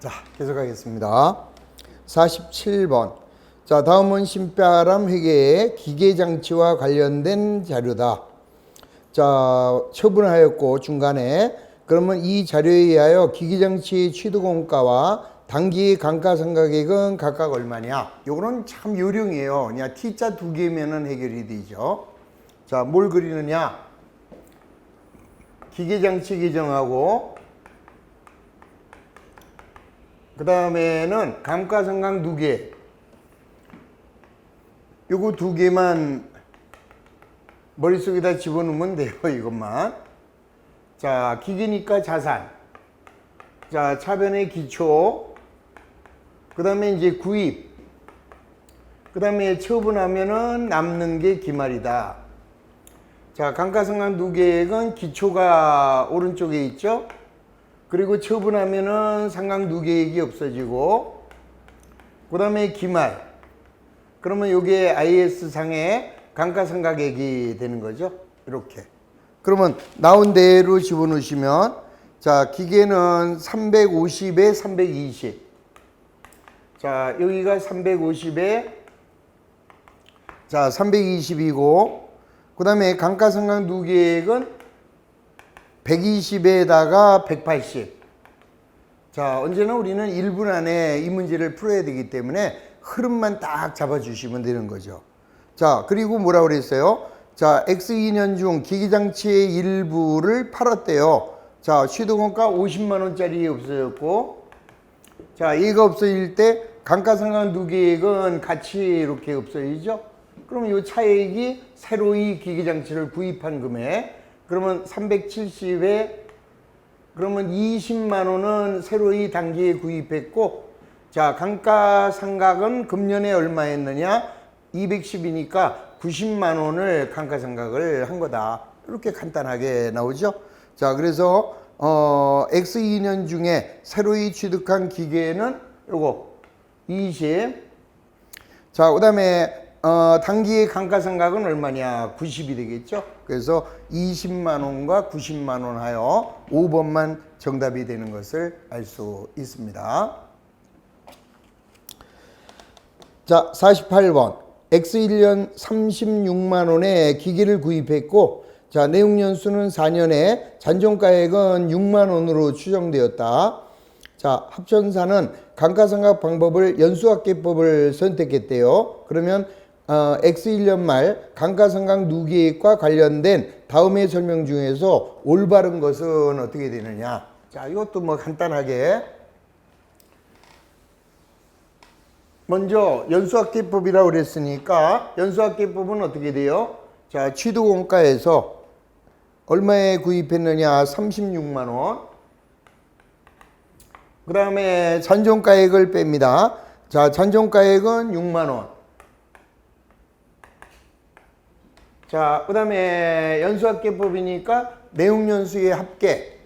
자, 계속하겠습니다. 47번. 자, 다음은 신바람 회계의 기계장치와 관련된 자료다. 자, 처분하였고 중간에 그러면 이 자료에 의하여 기계장치 취득원가와 단기 감가상각액은 각각 얼마냐? 요거는 참 요령이에요. 그냥 T자 두 개면은 해결이 되죠. 자, 뭘 그리느냐? 기계장치 계정하고 그 다음에는 감가상각 두 개. 요거 두 개만 머릿속에다 집어넣으면 돼요. 이것만. 자, 기계니까 자산. 자, 차변의 기초. 그 다음에 이제 구입. 그 다음에 처분하면은 남는 게 기말이다. 자, 감가상각 누계액은 기초가 오른쪽에 있죠. 그리고 처분하면은 상각 누계액이 없어지고, 그 다음에 기말. 그러면 요게 IS상의 감가상각액이 되는 거죠. 이렇게. 그러면 나온 대로 집어넣으시면, 자, 기계는 350에 320. 자, 여기가 350에, 자, 320이고, 그 다음에 감가상각 누계액은 120에다가 180. 자, 언제나 우리는 1분 안에 이 문제를 풀어야 되기 때문에 흐름만 딱 잡아주시면 되는 거죠. 자, 그리고 뭐라 그랬어요? 자, X2년 중 기기장치의 일부를 팔았대요. 자, 취득원가 50만원짜리 없어졌고, 자, 얘가 없어질 때 감가상각 누계액은 같이 이렇게 없어지죠? 그러면 이 차액이 새로 이 기기장치를 구입한 금액, 그러면 370에, 그러면 20만원은 새로 이 단기에 구입했고, 자, 감가상각은 금년에 얼마였느냐? 210이니까 90만원을 감가상각을 한 거다. 이렇게 간단하게 나오죠. 자, 그래서 X2년 중에 새로이 취득한 기계는 요거 20. 자, 그 다음에 단기의 감가상각은 얼마냐? 90이 되겠죠. 그래서 20만원과 90만원 하여 5번만 정답이 되는 것을 알 수 있습니다. 자, 48번. X1년 36만원에 기계를 구입했고, 자, 내용연수는 4년에 잔존가액은 6만원으로 추정되었다. 자, 합천사는 감가상각 방법을 연수합계법을 선택했대요. 그러면 X1년 말 감가상각 누계액과 관련된 다음의 설명 중에서 올바른 것은 어떻게 되느냐? 자, 이것도 뭐 간단하게 먼저 연수합계법이라고 그랬으니까 연수합계법은 어떻게 돼요? 자, 취득원가에서 얼마에 구입했느냐? 36만원. 그 다음에 잔존가액을 뺍니다. 자, 잔존가액은 6만원. 자, 그 다음에 연수합계법이니까 내용연수의 합계.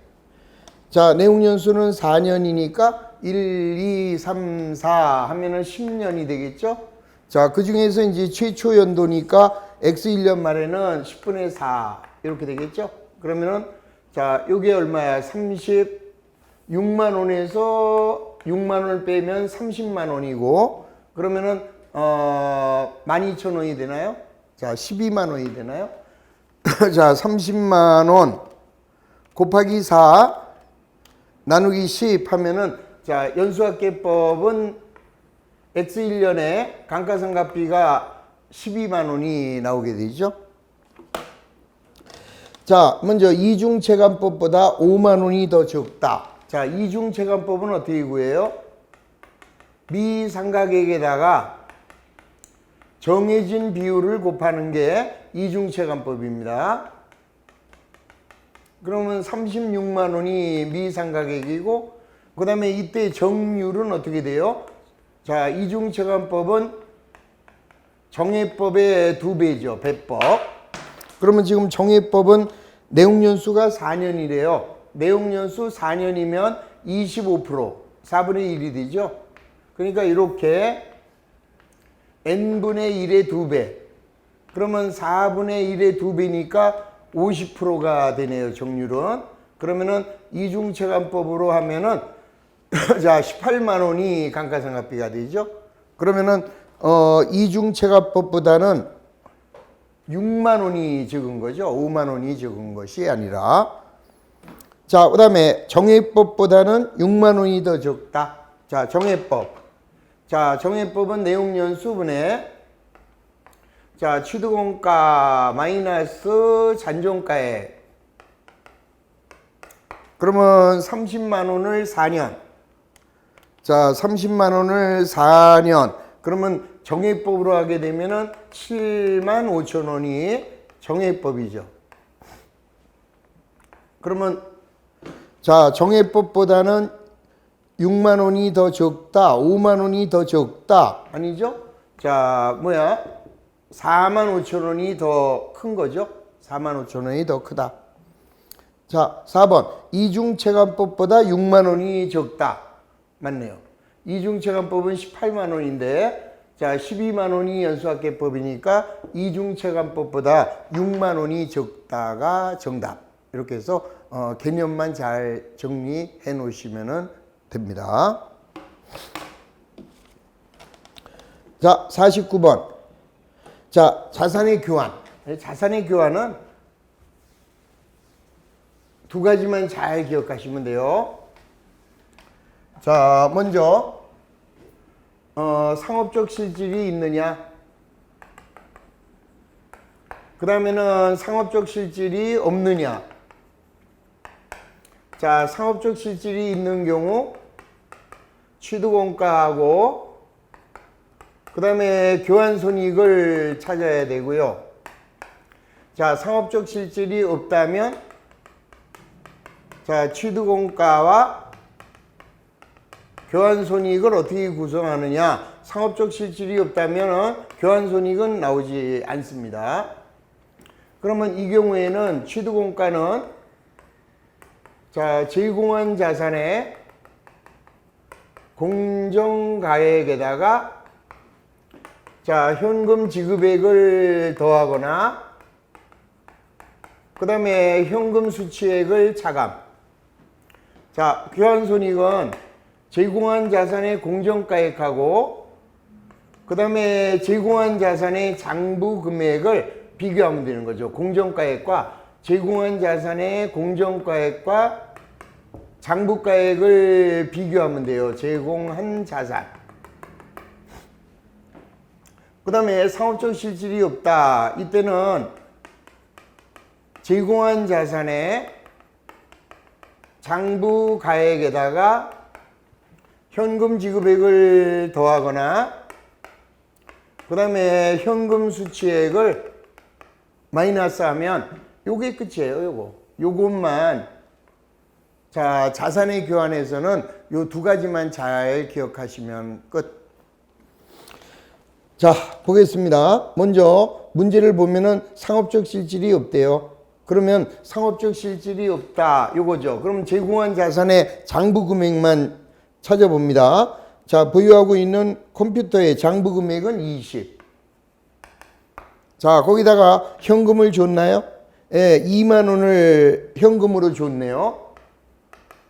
자, 내용연수는 4년이니까 1, 2, 3, 4 하면은 10년이 되겠죠? 자, 그 중에서 이제 최초 연도니까 X1년 말에는 10분의 4 이렇게 되겠죠? 그러면은 자, 요게 얼마야? 36만원에서 6만원을 빼면 30만원이고, 그러면은 12,000원이 되나요? 자, 12만원이 되나요? 자, 30만원 곱하기 4 나누기 10 하면은, 자, 연수합계법은 X1년에 감가상각비가 12만원이 나오게 되죠. 자, 먼저 이중체감법보다 5만원이 더 적다. 자, 이중체감법은 어떻게 구해요? 미상각액에다가 정해진 비율을 곱하는 게 이중체감법입니다. 그러면 36만원이 미상각액이고, 그 다음에 이때 정률은 어떻게 돼요? 자, 이중체감법은 정해법의 2배죠. 배법. 그러면 지금 정해법은 내용연수가 4년이래요. 내용연수 4년이면 25%, 4분의 1이 되죠. 그러니까 이렇게 n분의 1의 2배. 그러면 4분의 1의 2배니까 50%가 되네요. 정률은. 그러면은 이중체감법으로 하면은 자, 18만 원이 감가상각비가 되죠. 그러면은 이중채납법보다는 6만 원이 적은 거죠. 5만 원이 적은 것이 아니라. 자, 그 다음에 정해법보다는 6만 원이 더 적다. 자, 정해법. 자, 정해법은 내용연수분에 자, 취득원가 마이너스 잔존가액. 그러면 30만 원을 4년. 자, 30만 원을 4년. 그러면 정해법으로 하게 되면은 7만 5천 원이 정해법이죠. 그러면 자, 정해법보다는 6만 원이 더 적다. 5만 원이 더 적다. 아니죠? 자, 4만 5천 원이 더 큰 거죠. 4만 5천 원이 더 크다. 자, 4번. 이중채권법보다 6만 원이 적다. 맞네요. 이중채권법은 18만 원인데 자, 12만 원이 연수학계법이니까 이중채권법보다 6만 원이 적다가 정답. 이렇게 해서 개념만 잘 정리해 놓으시면 됩니다. 자, 49번. 자, 자산의 교환. 자산의 교환은 두 가지만 잘 기억하시면 돼요. 자, 먼저 상업적 실질이 있느냐. 그 다음에는 상업적 실질이 없느냐. 자, 상업적 실질이 있는 경우 취득원가하고 그 다음에 교환손익을 찾아야 되고요. 자, 상업적 실질이 없다면 자, 취득원가와 교환손익을 어떻게 구성하느냐. 상업적 실질이 없다면 교환손익은 나오지 않습니다. 그러면 이 경우에는 취득원가는 자, 제공한 자산의 공정가액에다가 자, 현금 지급액을 더하거나 그 다음에 현금 수취액을 차감. 자, 교환손익은 제공한 자산의 공정가액하고 그 다음에 제공한 자산의 장부 금액을 비교하면 되는 거죠. 공정가액과 제공한 자산의 공정가액과 장부가액을 비교하면 돼요. 제공한 자산. 그 다음에 상업적 실질이 없다. 이때는 제공한 자산의 장부가액에다가 현금 지급액을 더하거나 그 다음에 현금 수취액을 마이너스하면 요게 끝이에요. 요것만 자, 자산의 교환에서는 요 두 가지만 잘 기억하시면 끝. 자, 보겠습니다. 먼저 문제를 보면은 상업적 실질이 없대요. 그러면 상업적 실질이 없다. 요거죠. 그럼 제공한 자산의 장부 금액만 찾아봅니다. 자, 보유하고 있는 컴퓨터의 장부 금액은 20. 자, 거기다가 현금을 줬나요? 예, 2만 원을 현금으로 줬네요.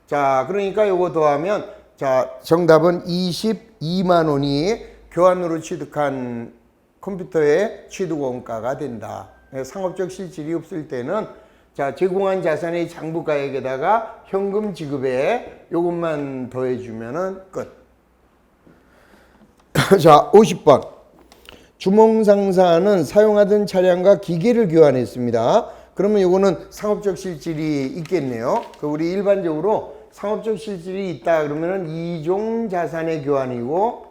자, 그러니까 요거 더하면 자, 정답은 22만 원이 교환으로 취득한 컴퓨터의 취득원가가 된다. 상업적 실질이 없을 때는 자, 제공한 자산의 장부가액에다가 현금 지급에 요것만 더해주면은 끝. 자, 50번. 주몽상사는 사용하던 차량과 기계를 교환했습니다. 그러면 요거는 상업적 실질이 있겠네요. 우리 일반적으로 상업적 실질이 있다 그러면은 이종 자산의 교환이고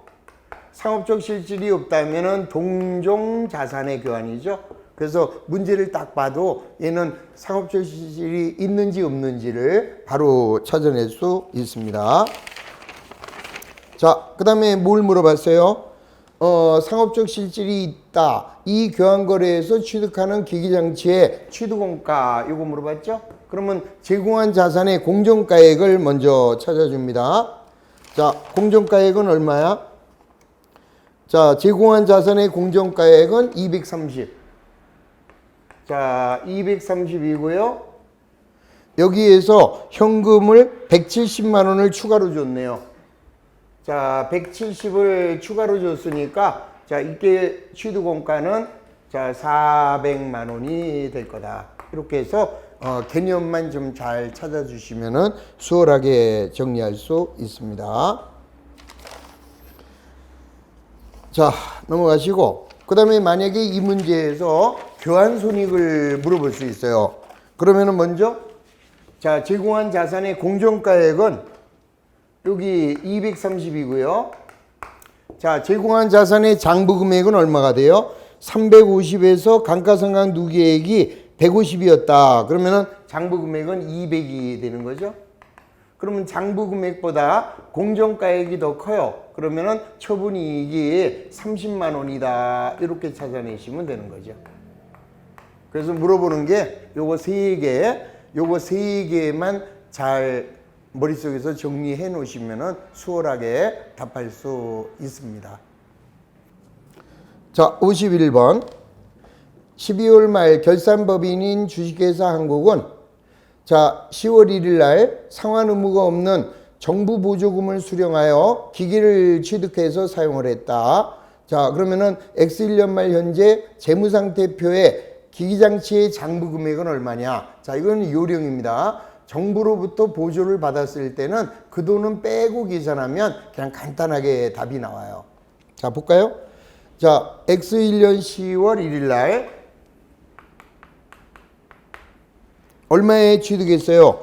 상업적 실질이 없다면은 동종 자산의 교환이죠. 그래서 문제를 딱 봐도 얘는 상업적 실질이 있는지 없는지를 바로 찾아낼 수 있습니다. 자, 그 다음에 뭘 물어봤어요? 상업적 실질이 있다. 이 교환거래에서 취득하는 기기장치의 취득원가 이거 물어봤죠? 그러면 제공한 자산의 공정가액을 먼저 찾아줍니다. 자, 공정가액은 얼마야? 자, 제공한 자산의 공정가액은 230. 자, 230이고요. 여기에서 현금을 170만 원을 추가로 줬네요. 자, 170을 추가로 줬으니까 자, 이게 취득원가는 자, 400만 원이 될 거다. 이렇게 해서 개념만 좀 잘 찾아주시면은 수월하게 정리할 수 있습니다. 자, 넘어가시고 그 다음에 만약에 이 문제에서 교환 손익을 물어볼 수 있어요. 그러면은 먼저 자, 제공한 자산의 공정가액은 여기 230이고요. 자, 제공한 자산의 장부 금액은 얼마가 돼요? 350에서 감가상각 누계액이 150이었다. 그러면은 장부 금액은 200이 되는 거죠. 그러면 장부 금액보다 공정가액이 더 커요. 그러면은 처분이익이 30만 원이다. 이렇게 찾아내시면 되는 거죠. 그래서 물어보는 게 요거 세 개만 잘 머릿속에서 정리해 놓으시면은 수월하게 답할 수 있습니다. 자, 51번. 12월 말 결산법인인 주식회사 한국은 자, 10월 1일 날 상환 의무가 없는 정부 보조금을 수령하여 기계를 취득해서 사용을 했다. 자, 그러면은 X1년 말 현재 재무상태표에 기기장치의 장부 금액은 얼마냐? 자, 이건 요령입니다. 정부로부터 보조를 받았을 때는 그 돈은 빼고 계산하면 그냥 간단하게 답이 나와요. 자, 볼까요? 자, X1년 10월 1일 날 얼마에 취득했어요?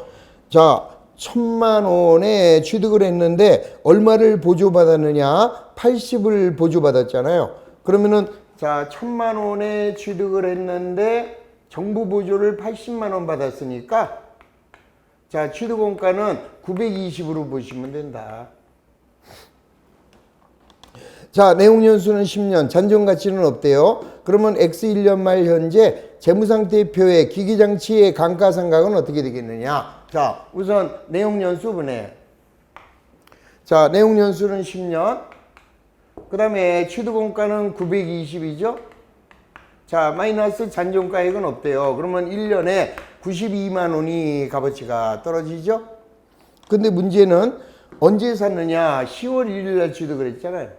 자, 1,000만 원에 취득을 했는데 얼마를 보조받았느냐? 80을 보조받았잖아요. 그러면은 자, 1,000만 원에 취득을 했는데 정부 보조를 80만 원 받았으니까 자, 취득원가는 920으로 보시면 된다. 자, 내용연수는 10년, 잔존가치는 없대요. 그러면 X1년 말 현재 재무상태표의 기기장치의 감가상각은 어떻게 되겠느냐? 자, 우선 내용연수분해. 자, 내용연수는 10년. 그 다음에 취득원가는 920이죠. 자, 마이너스 잔존가액은 없대요. 그러면 1년에 92만 원이 값어치가 떨어지죠. 근데 문제는 언제 샀느냐? 10월 1일 날 취득을 했잖아요.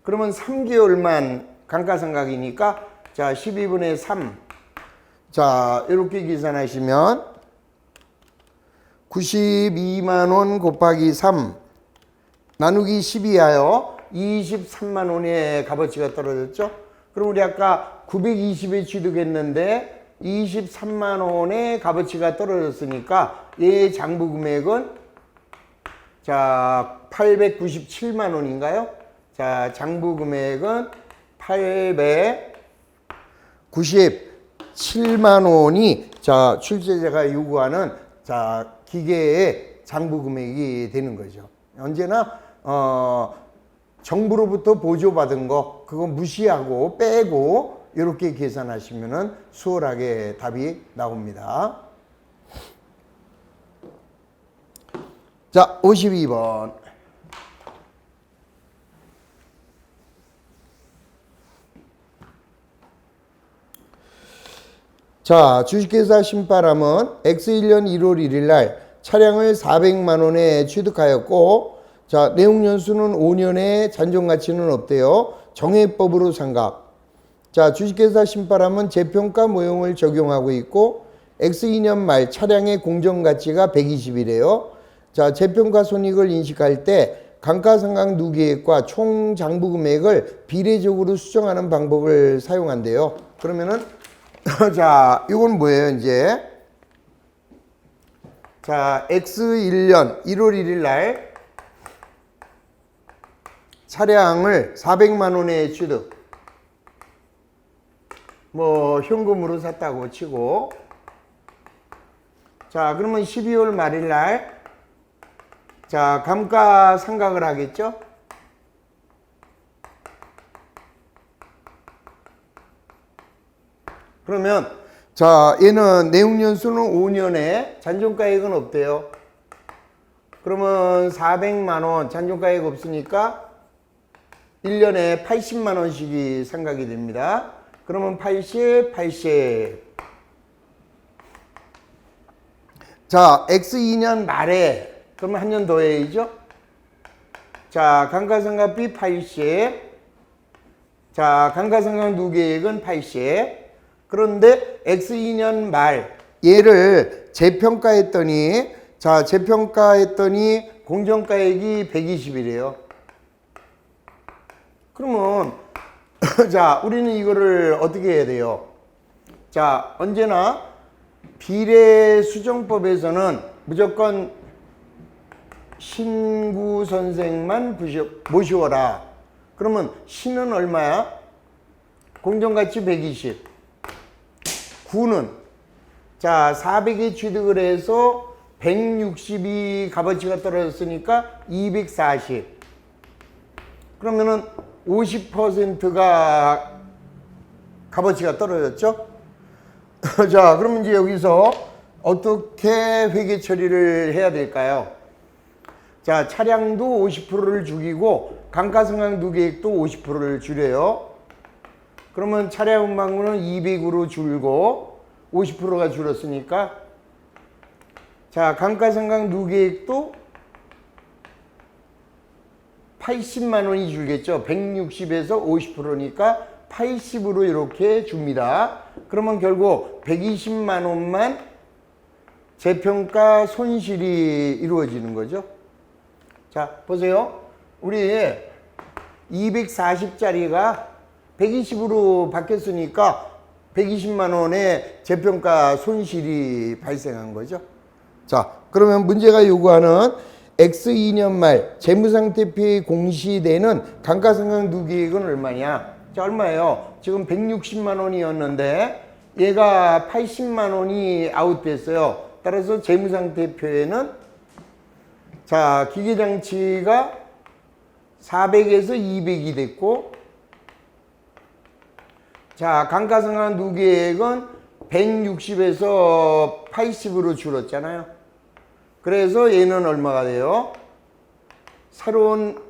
그러면 3개월만 감가상각이니까 자, 12분의 3. 자, 이렇게 계산하시면 92만 원 곱하기 3 나누기 12하여 23만 원의 값어치가 떨어졌죠. 그럼 우리 아까 920에 취득했는데 23만 원의 값어치가 떨어졌으니까 얘 장부 금액은 자, 897만 원인가요? 자, 장부 금액은 897만 원이 자, 출제자가 요구하는 자, 기계의 장부 금액이 되는 거죠. 언제나 정부로부터 보조받은 거 그거 무시하고 빼고 이렇게 계산하시면은 수월하게 답이 나옵니다. 자, 52번. 자, 주식회사 신바람은 X1년 1월 1일 날 차량을 400만 원에 취득하였고 자, 내용연수는 5년에 잔존가치는 없대요. 정해법으로 상각. 자, 주식회사 신바람은 재평가 모형을 적용하고 있고 X2년 말 차량의 공정가치가 120이래요. 자, 재평가 손익을 인식할 때 감가상각 누계액과 총 장부 금액을 비례적으로 수정하는 방법을 사용한대요. 그러면은 자, 이건 뭐예요, 이제? 자, X1년 1월 1일 날 차량을 400만 원에 취득. 뭐 현금으로 샀다고 치고. 자, 그러면 12월 말일 날 자, 감가상각을 하겠죠? 그러면 자, 얘는 내용연수는 5년에 잔존가액은 없대요. 그러면 400만 원 잔존가액 없으니까 1년에 80만 원씩이 상각이 됩니다. 그러면 80, 80. 자, X2년 말에, 그러면 한 년 더 해야죠. 자, 감가상각비 80. 자, 감가상각 누계액은 80. 그런데 X2년 말, 얘를 재평가했더니, 자, 재평가했더니 공정가액이 120이래요. 그러면, 자, 우리는 이거를 어떻게 해야 돼요? 자, 언제나 비례수정법에서는 무조건 신구 선생만 모시워라. 그러면 신은 얼마야? 공정가치 120. 구는 자 400이 취득을 해서 160이 값어치가 떨어졌으니까 240. 그러면은 50%가 값어치가 떨어졌죠? 자, 그러면 이제 여기서 어떻게 회계 처리를 해야 될까요? 자, 차량도 50%를 죽이고 감가상각 누계액도 50%를 줄여요. 그러면 차량 운반구는 200으로 줄고 50%가 줄었으니까 자, 감가상각 누계액도 80만 원이 줄겠죠. 160에서 50%니까 80으로 이렇게 줍니다. 그러면 결국 120만 원만 재평가 손실이 이루어지는 거죠. 자, 보세요. 우리 240짜리가 120으로 바뀌었으니까 120만 원의 재평가 손실이 발생한 거죠. 자, 그러면 문제가 요구하는 X2년 말 재무상태표에 공시되는 감가상각 누계액은 얼마냐? 자, 얼마예요? 지금 160만 원이었는데 얘가 80만 원이 아웃됐어요. 따라서 재무상태표에는 자, 기계장치가 400에서 200이 됐고 자, 감가상각 누계액은 160에서 80으로 줄었잖아요. 그래서 얘는 얼마가 돼요? 새로운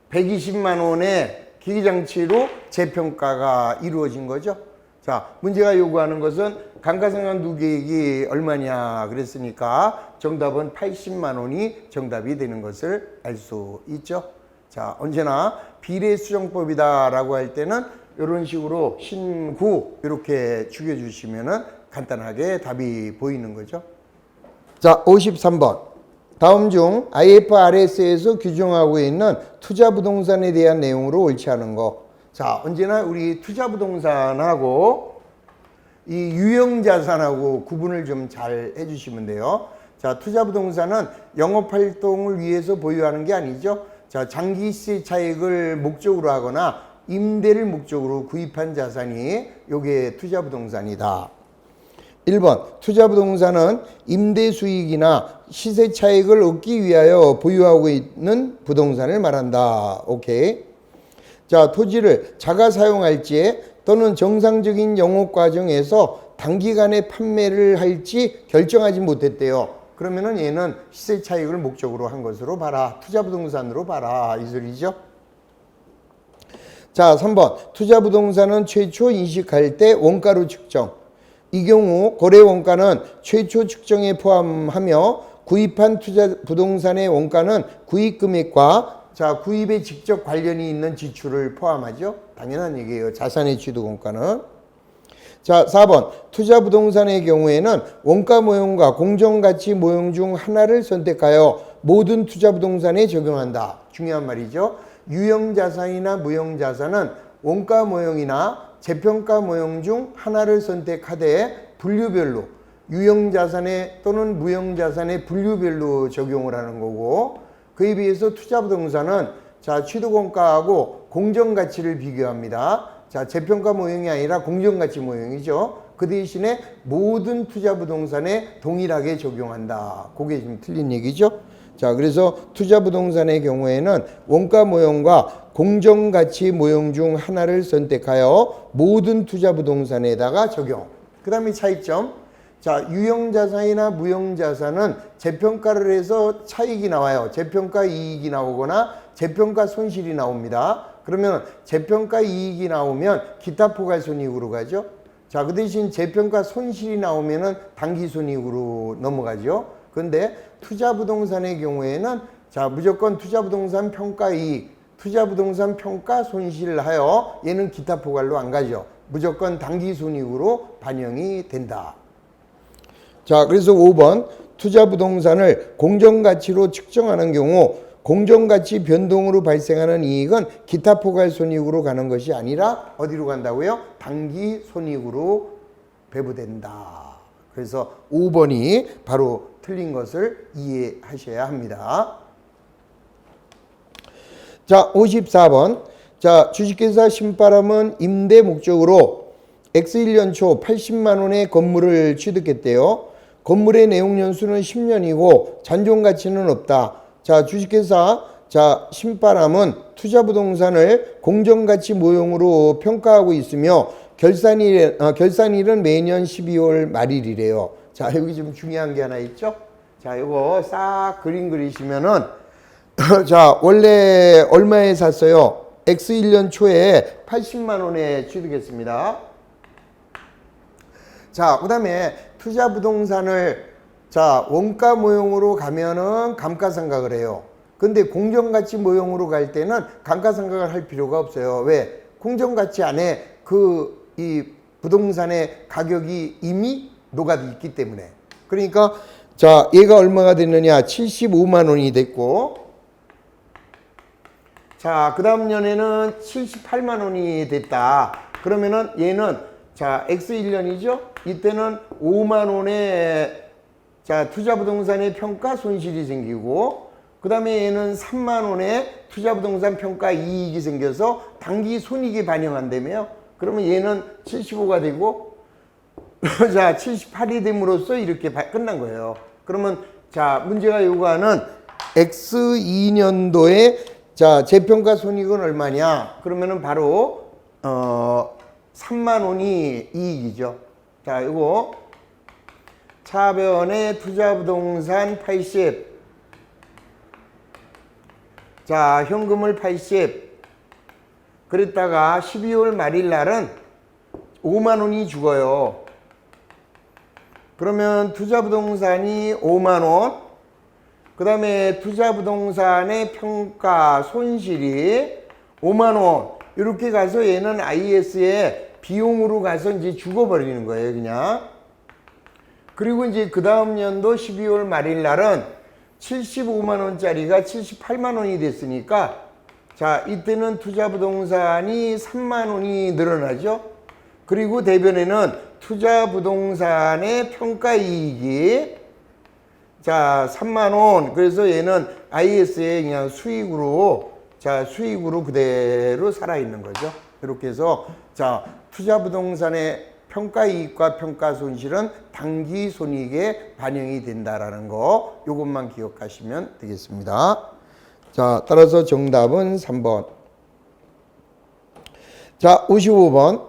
120만 원의 기계장치로 재평가가 이루어진 거죠. 자, 문제가 요구하는 것은 감가상각 누계액이 얼마냐 그랬으니까 정답은 80만 원이 정답이 되는 것을 알 수 있죠. 자, 언제나 비례수정법이다 라고 할 때는 이런 식으로 신구 이렇게 죽여주시면 간단하게 답이 보이는 거죠. 자, 53번. 다음 중 IFRS에서 규정하고 있는 투자부동산에 대한 내용으로 옳지 않은 거. 자, 언제나 우리 투자부동산하고 이 유형자산하고 구분을 좀 잘 해주시면 돼요. 자, 투자부동산은 영업활동을 위해서 보유하는 게 아니죠. 자, 장기 시세 차익을 목적으로 하거나 임대를 목적으로 구입한 자산이 요게 투자부동산이다. 1번 투자부동산은 임대 수익이나 시세 차익을 얻기 위하여 보유하고 있는 부동산을 말한다. 오케이. 자, 토지를 자가 사용할지 또는 정상적인 영업 과정에서 단기간에 판매를 할지 결정하지 못했대요. 그러면은 얘는 시세 차익을 목적으로 한 것으로 봐라. 투자부동산으로 봐라. 이 소리죠. 자, 3번 투자부동산은 최초 인식할 때 원가로 측정. 이 경우 거래 원가는 최초 측정에 포함하며 구입한 투자 부동산의 원가는 구입 금액과 자, 구입에 직접 관련이 있는 지출을 포함하죠. 당연한 얘기예요. 자산의 취득 원가는. 자, 4번 투자 부동산의 경우에는 원가 모형과 공정가치 모형 중 하나를 선택하여 모든 투자 부동산에 적용한다. 중요한 말이죠. 유형자산이나 무형자산은 원가 모형이나 재평가 모형 중 하나를 선택하되 분류별로 유형자산에 또는 무형자산의 분류별로 적용을 하는 거고, 그에 비해서 투자부동산은 자, 취득원가하고 공정가치를 비교합니다. 자, 재평가 모형이 아니라 공정가치 모형이죠. 그 대신에 모든 투자부동산에 동일하게 적용한다. 그게 지금 틀린 얘기죠. 자, 그래서 투자부동산의 경우에는 원가 모형과 공정가치 모형 중 하나를 선택하여 모든 투자부동산에다가 적용. 그 다음에 차이점. 자, 유형자산이나 무형자산은 재평가를 해서 차익이 나와요. 재평가 이익이 나오거나 재평가 손실이 나옵니다. 그러면 재평가 이익이 나오면 기타 포괄손익으로 가죠. 자, 그 대신 재평가 손실이 나오면은 당기손익으로 넘어가죠. 그런데 투자부동산의 경우에는 자, 무조건 투자부동산 평가이익, 투자부동산 평가 손실을 하여 얘는 기타 포괄로 안 가죠. 무조건 당기손익으로 반영이 된다. 자, 그래서 5번 투자부동산을 공정가치로 측정하는 경우 공정가치 변동으로 발생하는 이익은 기타 포괄 손익으로 가는 것이 아니라 어디로 간다고요? 당기손익으로 배부된다. 그래서 5번이 바로 틀린 것을 이해하셔야 합니다. 자, 54번. 자, 주식회사 신바람은 임대 목적으로 X1년 초 80만 원의 건물을 취득했대요. 건물의 내용 연수는 10년이고 잔존 가치는 없다. 자, 주식회사 자, 신바람은 투자부동산을 공정가치 모형으로 평가하고 있으며 결산일은 매년 12월 말일이래요. 자, 여기 좀 중요한 게 하나 있죠? 자, 요거 싹 그림 그리시면은 자, 원래 얼마에 샀어요? X1년 초에 80만 원에 취득했습니다. 자, 그 다음에 투자부동산을 자, 원가 모형으로 가면은 감가상각을 해요. 근데 공정가치 모형으로 갈 때는 감가상각을 할 필요가 없어요. 왜? 공정가치 안에 이 부동산의 가격이 이미 녹아져 있기 때문에. 그러니까 자, 얘가 얼마가 됐느냐? 75만 원이 됐고, 자, 그 다음 년에는 78만 원이 됐다. 그러면은 얘는 자, X1년이죠? 이때는 5만 원의 자, 투자부동산의 평가 손실이 생기고, 그 다음에 얘는 3만 원의 투자부동산 평가 이익이 생겨서 당기 손익이 반영한다며요. 그러면 얘는 75가 되고, 자, 78이 됨으로써 이렇게 끝난 거예요. 그러면 자, 문제가 요구하는 X2년도에 자, 재평가 손익은 얼마냐? 그러면은 바로 3만 원이 이익이죠. 자, 요거 차변의 투자부동산 80. 자, 현금을 80. 그랬다가 12월 말일 날은 5만 원이 죽어요. 그러면 투자부동산이 5만 원. 그 다음에 투자부동산의 평가 손실이 5만 원. 이렇게 가서 얘는 IS의 비용으로 가서 이제 죽어버리는 거예요, 그냥. 그리고 이제 그 다음 년도 12월 말일 날은 75만 원짜리가 78만 원이 됐으니까 자, 이때는 투자부동산이 3만 원이 늘어나죠. 그리고 대변에는 투자부동산의 평가이익이 자, 3만 원. 그래서 얘는 IS의 그냥 수익으로 자, 수익으로 그대로 살아있는 거죠. 이렇게 해서 자, 투자부동산의 평가이익과 평가손실은 당기손익에 반영이 된다라는 거 이것만 기억하시면 되겠습니다. 자, 따라서 정답은 3번. 자, 55번.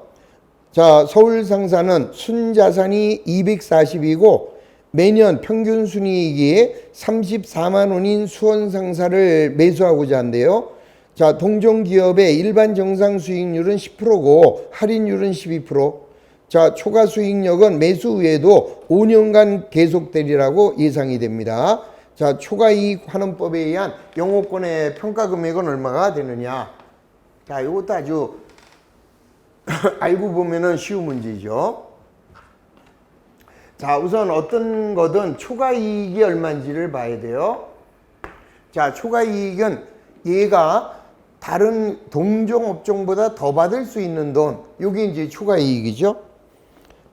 자, 서울상사는 순자산이 240이고 매년 평균 순이익이 34만 원인 수원상사를 매수하고자 한대요. 자, 동종기업의 일반 정상 수익률은 10%고 할인율은 12%. 자, 초과 수익력은 매수 후에도 5년간 계속되리라고 예상이 됩니다. 자, 초과이익 환원법에 의한 영업권의 평가 금액은 얼마가 되느냐. 자, 이것도 아주 알고 보면은 쉬운 문제죠. 자, 우선 어떤 거든 초과이익이 얼마인지를 봐야 돼요. 자, 초과이익은 얘가 다른 동종업종보다 더 받을 수 있는 돈, 이게 이제 초과이익이죠.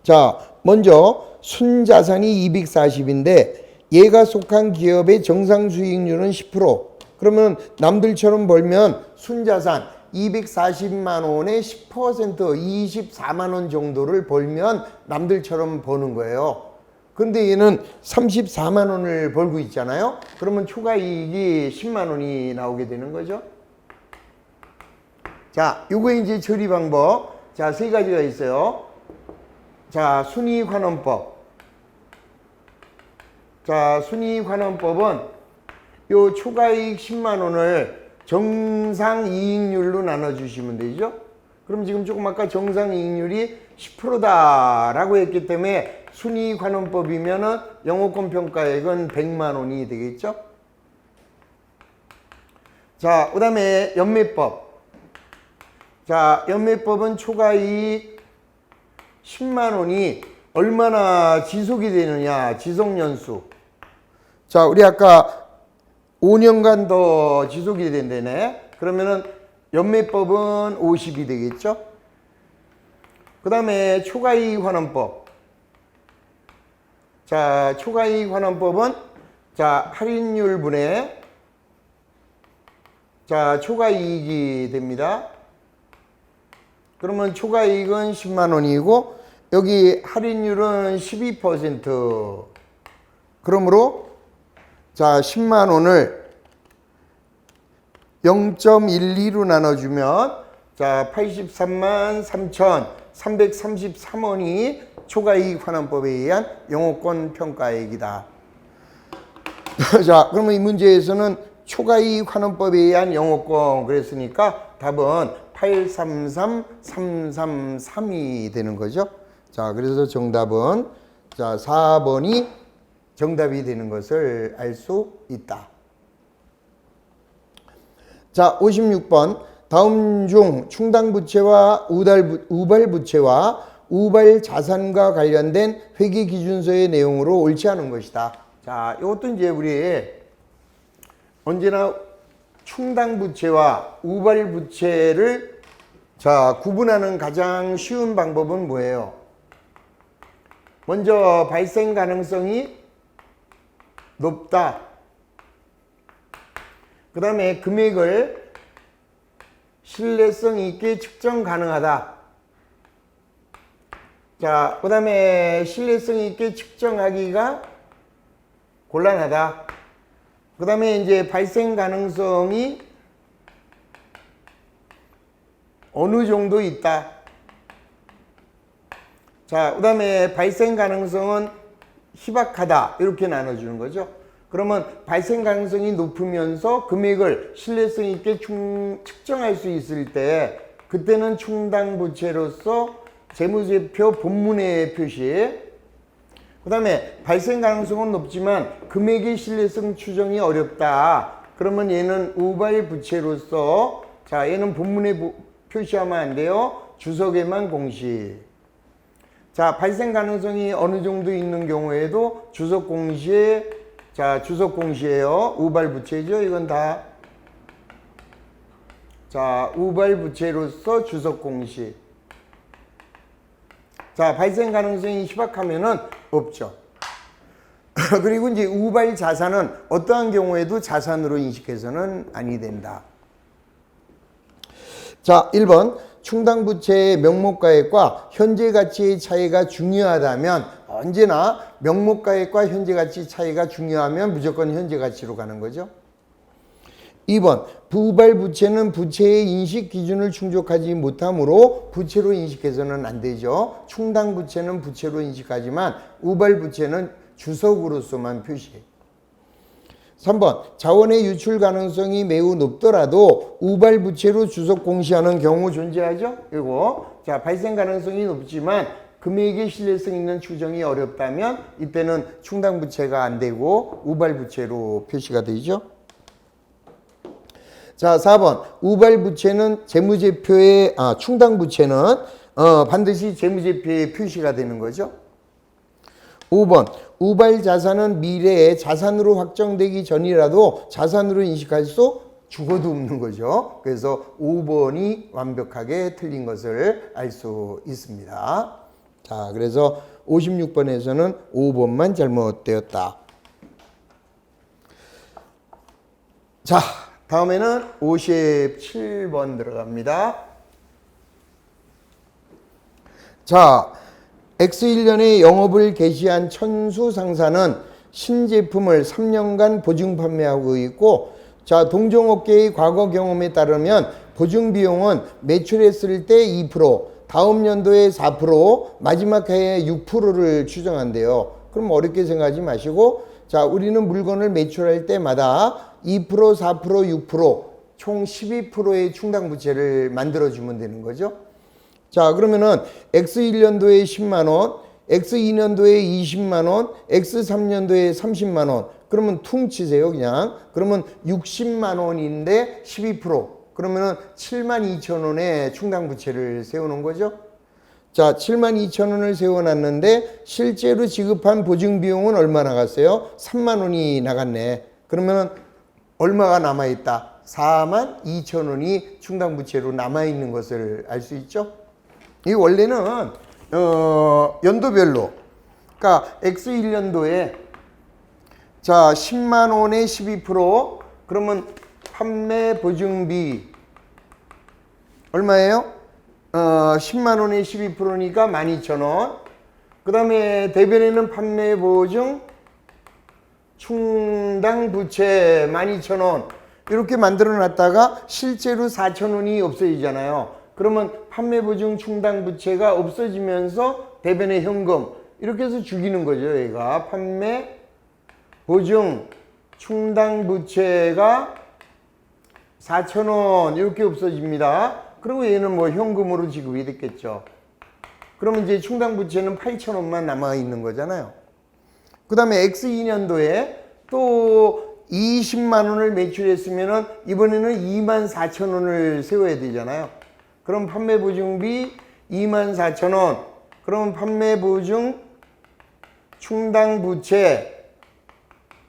자, 먼저 순자산이 240인데 얘가 속한 기업의 정상 수익률은 10%. 그러면 남들처럼 벌면 순자산 240만 원에 10% 24만 원 정도를 벌면 남들처럼 버는 거예요. 근데 얘는 34만 원을 벌고 있잖아요. 그러면 초과이익이 10만 원이 나오게 되는 거죠. 자, 요거 이제 처리 방법. 자, 세 가지가 있어요. 자, 순이익환원법. 자, 순이익환원법은 요 초과이익 10만 원을 정상이익률로 나눠주시면 되죠. 그럼 지금 조금 아까 정상이익률이 10%다라고 했기 때문에 순이익환원법이면은 영업권 평가액은 100만 원이 되겠죠. 자, 그 다음에 연매법. 자, 연매법은 초과이익 10만 원이 얼마나 지속이 되느냐, 지속연수. 자, 우리 아까 5년간 더 지속이 된다네. 그러면은 연매법은 50이 되겠죠. 그 다음에 초과이익환원법. 자, 초과이익환원법은 자, 할인율 분의 자, 초과이익이 됩니다. 그러면 초과이익은 10만 원이고 여기 할인율은 12%. 그러므로 자, 10만 원을 0.12로 나눠주면 자, 83만 3,333원이 초과이익환원법에 의한 영업권 평가액이다. 자, 그러면 이 문제에서는 초과이익환원법에 의한 영업권 그랬으니까 답은 833333이 되는 거죠. 자, 그래서 정답은 자, 4번이 정답이 되는 것을 알 수 있다. 자, 56번. 다음 중 충당부채와 우발부채와 우발자산과 관련된 회계기준서의 내용으로 옳지 않은 것이다. 자, 이것도 이제 우리 언제나 충당부채와 우발부채를 자, 구분하는 가장 쉬운 방법은 뭐예요? 먼저 발생 가능성이 높다. 그 다음에 금액을 신뢰성 있게 측정 가능하다. 자, 그 다음에 신뢰성 있게 측정하기가 곤란하다. 그 다음에 이제 발생 가능성이 어느 정도 있다. 자, 그 다음에 발생 가능성은 희박하다. 이렇게 나눠주는 거죠. 그러면 발생 가능성이 높으면서 금액을 신뢰성 있게 측정할 수 있을 때 그때는 충당부채로서 재무제표 본문의 표시. 그 다음에 발생 가능성은 높지만 금액의 신뢰성 추정이 어렵다. 그러면 얘는 우발부채로서 자, 얘는 본문에 표시하면 안 돼요. 주석에만 공시. 자, 발생 가능성이 어느 정도 있는 경우에도 주석 공시에 자, 주석 공시예요. 우발부채죠. 이건 다. 자, 우발부채로서 주석 공시. 자, 발생 가능성이 희박하면은 없죠. 그리고 이제 우발 자산은 어떠한 경우에도 자산으로 인식해서는 아니 된다. 자, 1번. 충당부채의 명목가액과 현재가치의 차이가 중요하다면 언제나 명목가액과 현재가치 차이가 중요하면 무조건 현재가치로 가는 거죠. 2번. 부발부채는 부채의 인식 기준을 충족하지 못하므로 부채로 인식해서는 안 되죠. 충당부채는 부채로 인식하지만 우발부채는 주석으로서만 표시해. 3번. 자원의 유출 가능성이 매우 높더라도 우발부채로 주석 공시하는 경우 존재하죠. 이거 자, 발생 가능성이 높지만 금액의 신뢰성 있는 추정이 어렵다면 이때는 충당부채가 안 되고 우발부채로 표시가 되죠. 자, 4번. 우발부채는 재무제표에 충당부채는 반드시 재무제표에 표시가 되는 거죠. 5번. 우발자산은 미래에 자산으로 확정되기 전이라도 자산으로 인식할 수 죽어도 없는 거죠. 그래서 5번이 완벽하게 틀린 것을 알 수 있습니다. 자, 그래서 56번에서는 5번만 잘못되었다. 자, 다음에는 57번 들어갑니다. 자, X1년에 영업을 개시한 천수상사는 신제품을 3년간 보증 판매하고 있고, 자, 동종업계의 과거 경험에 따르면 보증 비용은 매출했을 때 2%, 다음 연도에 4%, 마지막 해에 6%를 추정한대요. 그럼 어렵게 생각하지 마시고, 자, 우리는 물건을 매출할 때마다 2%, 4%, 6%, 총 12%의 충당부채를 만들어주면 되는 거죠. 자, 그러면은 X1년도에 10만 원, X2년도에 20만 원, X3년도에 30만 원. 그러면 퉁 치세요, 그냥. 그러면 60만 원인데 12%. 그러면은 7만 2천 원의 충당부채를 세우는 거죠. 자, 7만 2천 원을 세워놨는데 실제로 지급한 보증비용은 얼마 나갔어요? 3만 원이 나갔네. 그러면은 얼마가 남아있다? 4만 2천 원이 충당부채로 남아있는 것을 알 수 있죠. 이 원래는 연도별로, 그러니까 X1년도에 자 10만 원에 12%, 그러면 판매 보증비 얼마예요? 10만 원에 12%니까 12,000원. 그 다음에 대변에는 판매 보증 충당 부채 12,000원 이렇게 만들어 놨다가 실제로 4,000원이 없어지잖아요. 그러면 판매 보증 충당 부채가 없어지면서 대변의 현금 이렇게 해서 죽이는 거죠. 얘가 판매 보증 충당 부채가 4,000원 이렇게 없어집니다. 그리고 얘는 뭐 현금으로 지급이 됐겠죠. 그러면 이제 충당 부채는 8,000원만 남아 있는 거잖아요. 그 다음에 X2년도에 또 20만 원을 매출했으면은 이번에는 24,000원을 세워야 되잖아요. 그럼 판매 보증비 24,000원. 그럼 판매 보증 충당 부채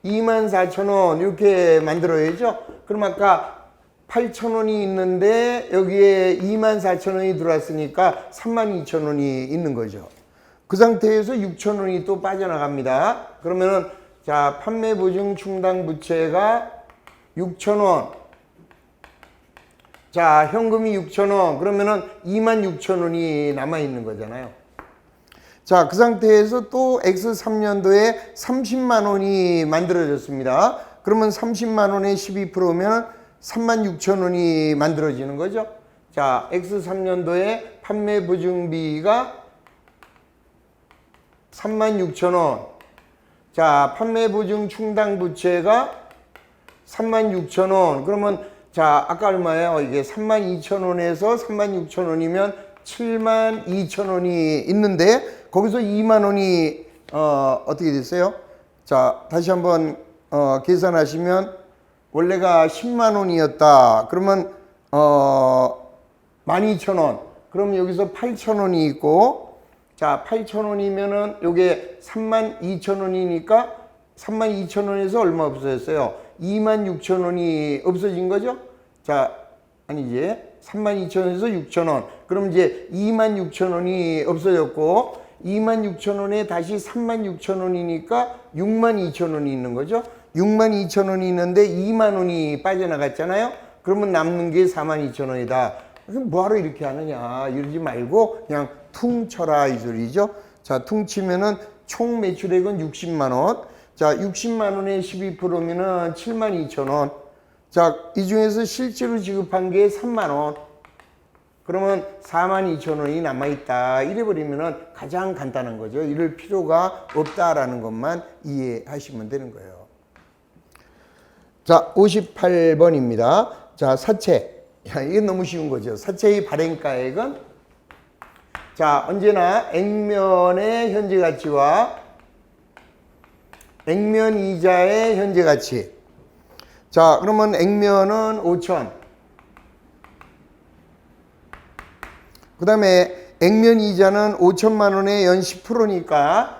24,000원 이렇게 만들어야죠. 그럼 아까 8,000원이 있는데 여기에 24,000원이 들어왔으니까 32,000원이 있는 거죠. 그 상태에서 6,000원이 또 빠져나갑니다. 그러면은 자, 판매 보증 충당 부채가 6,000원. 자, 현금이 6,000원. 그러면은 26,000원이 남아 있는 거잖아요. 자, 그 상태에서 또 X3년도에 30만 원이 만들어졌습니다. 그러면 30만 원에 12%면 36,000원이 만들어지는 거죠. 자, X3년도에 판매 보증비가 36,000원. 자, 판매 보증 충당 부채가 36,000원. 그러면 자, 아까 얼마예요? 이게 32,000원에서 36,000원이면 72,000원이 있는데 거기서 2만 원이 어떻게 됐어요? 자, 다시 한번 계산하시면 원래가 10만 원이었다. 그러면 12,000원. 그럼 여기서 8,000원이 있고, 자, 8,000원이면은 요게 32,000원이니까 32,000원에서 얼마 없어졌어요? 26,000원이 없어진 거죠? 자, 아니지. 32,000원에서 6,000원. 그럼 이제 26,000원이 없어졌고, 26,000원에 다시 36,000원이니까 62,000원이 있는 거죠? 62,000원이 있는데 2만 원이 빠져나갔잖아요. 그러면 남는 게 42,000원이다. 뭐하러 이렇게 하느냐 이러지 말고 그냥 퉁 쳐라 이 소리죠. 자, 퉁 치면은 총 매출액은 60만 원. 자, 60만 원에 12%면은 72,000원. 자, 이 중에서 실제로 지급한 게 3만 원. 그러면 42,000원이 남아있다. 이래버리면은 가장 간단한 거죠. 이럴 필요가 없다라는 것만 이해하시면 되는 거예요. 자, 58번입니다. 자, 사채. 야, 이게 너무 쉬운 거죠. 사채의 발행가액은 자, 언제나 액면의 현재 가치와 액면 이자의 현재 가치. 자, 그러면 액면은 5,000. 그 다음에 액면 이자는 5천만 원에 연 10%니까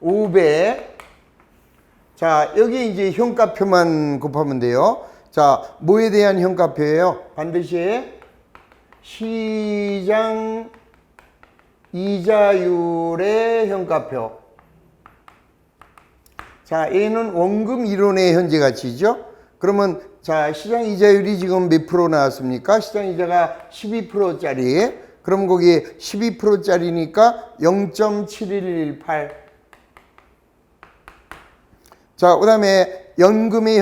500. 자, 여기 이제 현가표만 곱하면 돼요. 자, 뭐에 대한 현가표예요? 반드시 시장 이자율의 현가표. 자, 얘는 원금 이론의 현재 가치죠. 그러면 자, 시장 이자율이 지금 몇 프로 나왔습니까? 시장 이자가 12%짜리. 그럼 거기 12%짜리니까 0.7118. 자, 그 다음에 연금의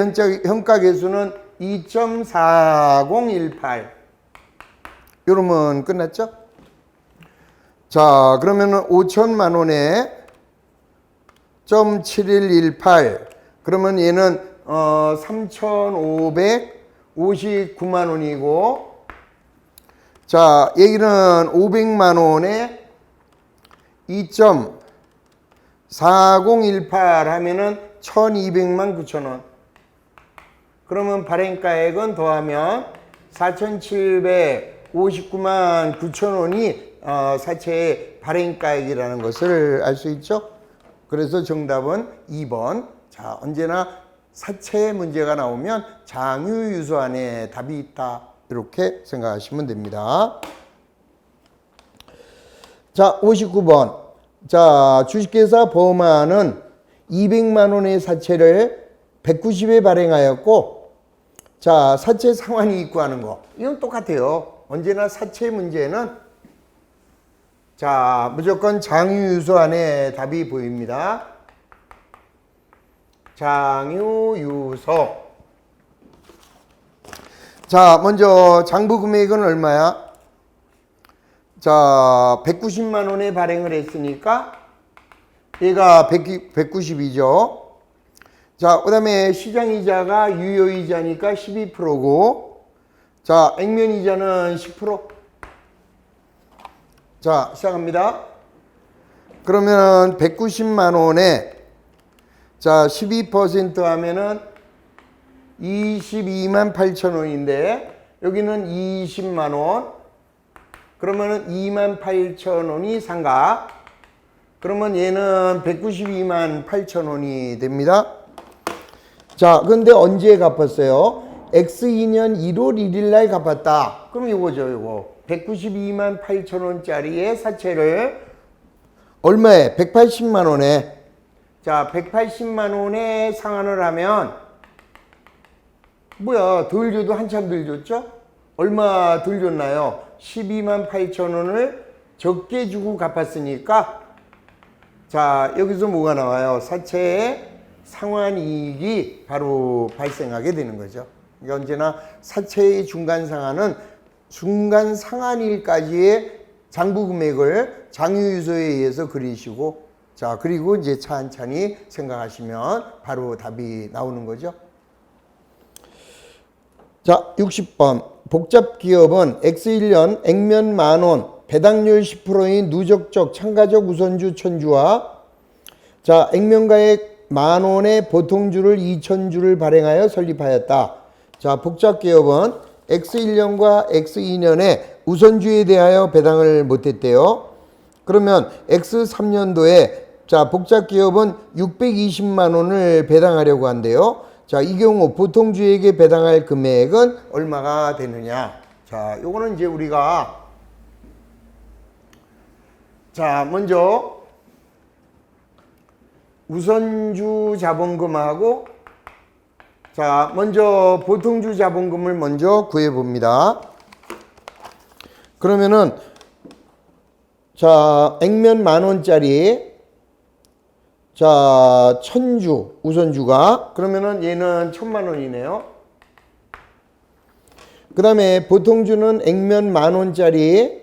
현가 계수는 2.4018. 이러면 끝났죠? 자, 그러면은 5천만 원에 0.7118. 그러면 얘는 3,559만 원이고, 자, 얘기는 500만 원에 2.4018 하면은 1200만 9천 원. 그러면 발행가액은 더하면 4759만 9천 원이 사채의 발행가액이라는 것을 알 수 있죠. 그래서 정답은 2번. 자, 언제나 사채 문제가 나오면 장유유서 안에 답이 있다. 이렇게 생각하시면 됩니다. 자, 59번. 자, 주식회사 범아는 200만 원의 사채를 190에 발행하였고, 자, 사채 상환이익 구하는 거. 이건 똑같아요. 언제나 사채 문제는 자, 무조건 장유유서 안에 답이 보입니다. 장유유서. 자, 먼저 장부 금액은 얼마야? 자, 190만 원에 발행을 했으니까 얘가 190이죠. 자, 그 다음에 시장이자가 유효이자니까 12%고, 자, 액면이자는 10%. 자, 시작합니다. 그러면 190만 원에 자, 12% 하면은 22만 8천 원인데 여기는 20만 원. 그러면은 2만 8천 원이 상가. 그러면 얘는 192만 8천 원이 됩니다. 자, 근데 언제 갚았어요? X2년 1월 1일 날 갚았다. 그럼 이거죠, 이거. 192만 8천 원짜리의 사채를 얼마에? 180만 원에. 자, 180만 원에 상환을 하면 뭐야, 덜 줘도 한참 덜 줬죠? 얼마 덜 줬나요? 12만 8천 원을 적게 주고 갚았으니까 자, 여기서 뭐가 나와요? 사채의 상환이익이 바로 발생하게 되는 거죠. 그러니까 언제나 사채의 중간상환은 중간상환일까지의 장부금액을 장유유서에 의해서 그리시고, 자, 그리고 이제 찬찬히 생각하시면 바로 답이 나오는 거죠. 자, 60번. 복잡기업은 X1년 액면 만원, 배당률 10%인 누적적 참가적 우선주 천주와 자, 액면가액 만원의 보통주를 2000주를 발행하여 설립하였다. 자, 복잡기업은 X1년과 X2년에 우선주에 대하여 배당을 못했대요. 그러면 X3년도에 자, 복잡기업은 620만 원을 배당하려고 한대요. 자, 이 경우 보통주에게 배당할 금액은 얼마가 되느냐. 자, 요거는 이제 우리가 자, 먼저 우선주 자본금하고 자, 먼저 보통주 자본금을 먼저 구해 봅니다. 그러면은 자, 액면 만원짜리 자, 1000주 우선주가 그러면은 얘는 1000만 원이네요. 그 다음에 보통주는 액면 만원짜리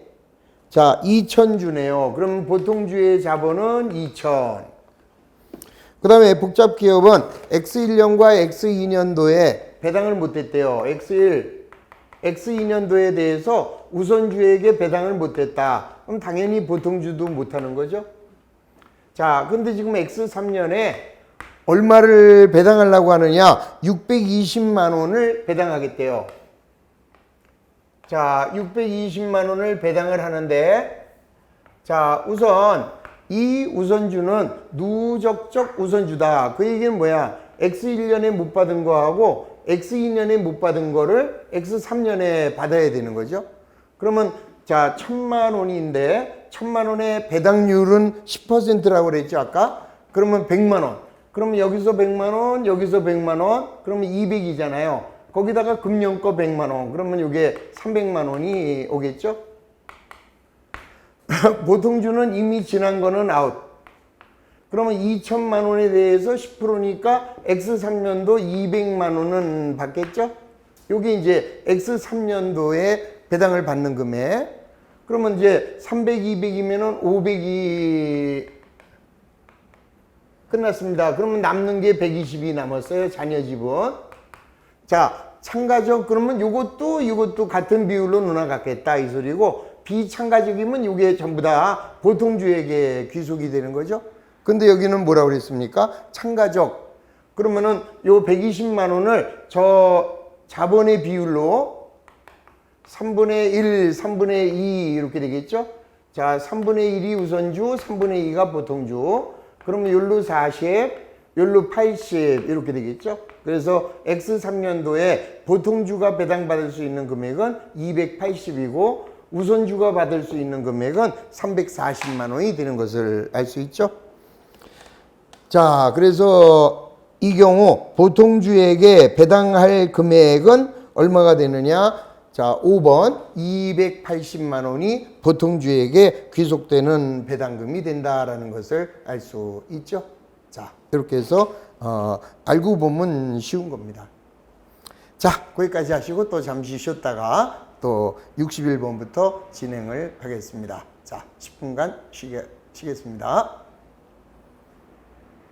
자, 2000주네요. 그럼 보통주의 자본은 2000. 그 다음에 복잡기업은 X1년과 X2년도에 배당을 못했대요. X2년도에 대해서 우선주에게 배당을 못했다. 그럼 당연히 보통주도 못하는 거죠. 자, 근데 지금 X3년에 얼마를 배당하려고 하느냐? 620만 원을 배당하겠대요. 자, 620만 원을 배당을 하는데 자, 우선 이 우선주는 누적적 우선주다. 그 얘기는 뭐야? X1년에 못 받은 거하고 X2년에 못 받은 거를 X3년에 받아야 되는 거죠. 그러면 자, 1000만 원인데 1000만 원의 배당률은 10%라고 그랬죠, 아까? 그러면 100만 원. 그러면 여기서 100만 원, 여기서 100만 원, 그러면 200이잖아요. 거기다가 금년거 100만 원. 그러면 이게 300만 원이 오겠죠? 보통주는 이미 지난 거는 아웃. 그러면 2천만 원에 대해서 10%니까 X3년도 200만 원은 받겠죠? 요게 이제 X3년도에 배당을 받는 금액. 그러면 이제 300, 200이면은 500이 끝났습니다. 그러면 남는 게 120이 남았어요. 자녀 지분. 자, 참가적 그러면 이것도 같은 비율로 논하겠다 이 소리고, 비참가적이면 이게 전부 다 보통주에게 귀속이 되는 거죠. 근데 여기는 뭐라고 그랬습니까? 참가적. 그러면은 요 120만 원을 저 자본의 비율로 3분의 1, 3분의 2 이렇게 되겠죠? 자, 3분의 1이 우선주, 3분의 2가 보통주. 그러면 요로 40, 요로 80 이렇게 되겠죠? 그래서 X3년도에 보통주가 배당받을 수 있는 금액은 280이고 우선주가 받을 수 있는 금액은 340만 원이 되는 것을 알 수 있죠? 자, 그래서 이 경우 보통주에게 배당할 금액은 얼마가 되느냐? 자, 5번 280만 원이 보통주에게 귀속되는 배당금이 된다라는 것을 알 수 있죠. 자, 이렇게 해서 알고 보면 쉬운 겁니다. 자, 거기까지 하시고 또 잠시 쉬었다가 또 61번부터 진행을 하겠습니다. 자, 10분간 쉬겠습니다.